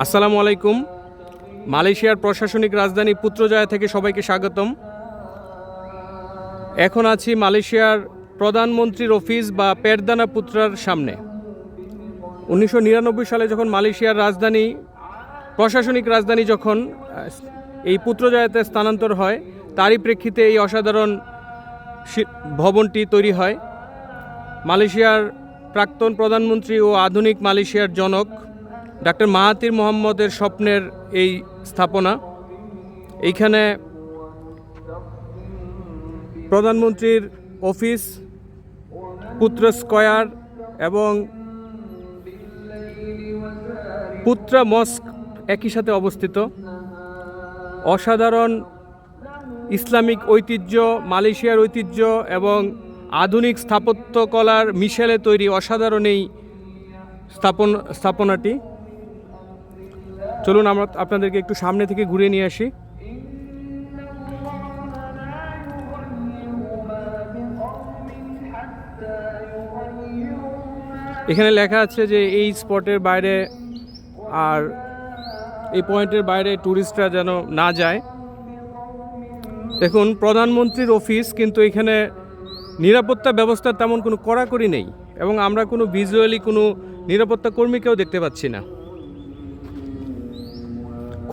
আসসালামু আলাইকুম। মালয়েশিয়ার প্রশাসনিক রাজধানী পুত্রজয়া থেকে সবাইকে স্বাগতম। এখন আছি মালয়েশিয়ার প্রধানমন্ত্রীর অফিস বা পেরদানা পুত্রার সামনে। 1999 সালে যখন মালয়েশিয়ার রাজধানী প্রশাসনিক রাজধানী যখন এই পুত্রজয়াতে স্থানান্তর হয়, তারই প্রেক্ষিতে এই অসাধারণ ভবনটি তৈরি হয়। মালয়েশিয়ার প্রাক্তন প্রধানমন্ত্রী ও আধুনিক মালয়েশিয়ার জনক ডক্টর মাহাথির মোহাম্মদের স্বপ্নের এই স্থাপনা। এইখানে প্রধানমন্ত্রীর অফিস, পুত্র স্কয়ার এবং পুত্রা মস্ক একই সাথে অবস্থিত। অসাধারণ ইসলামিক ঐতিহ্য, মালয়েশিয়ার ঐতিহ্য এবং আধুনিক স্থাপত্যকলার মিশেলে তৈরি অসাধারণ এই স্থাপনাটি। চলুন আমরা আপনাদেরকে একটু সামনে থেকে ঘুরিয়ে নিয়ে আসি। এখানে লেখা আছে যে এই স্পটের বাইরে আর এই পয়েন্টের বাইরে ট্যুরিস্টরা যেন না যায়। দেখুন, প্রধানমন্ত্রীর অফিস, কিন্তু এখানে নিরাপত্তা ব্যবস্থার তেমন কোনো কড়াকড়ি নেই এবং আমরা কোনো ভিজুয়ালি কোনো নিরাপত্তা কর্মীকেও দেখতে পাচ্ছি না।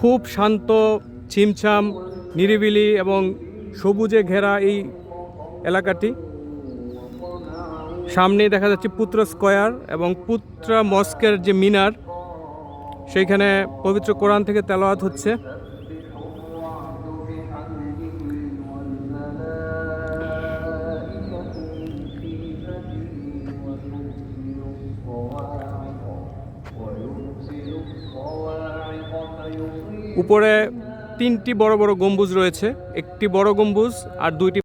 খুব শান্ত, ছিমছাম, নিরিবিলি এবং সবুজে ঘেরা এই এলাকাটি। সামনে দেখা যাচ্ছে পুত্র স্কয়ার এবং পুত্রা মস্কের যে মিনার, সেইখানে পবিত্র কোরআন থেকে তেলাওয়াত হচ্ছে। উপরে 3টি বড় বড় গম্বুজ রয়েছে, একটি বড় গম্বুজ আর 2টি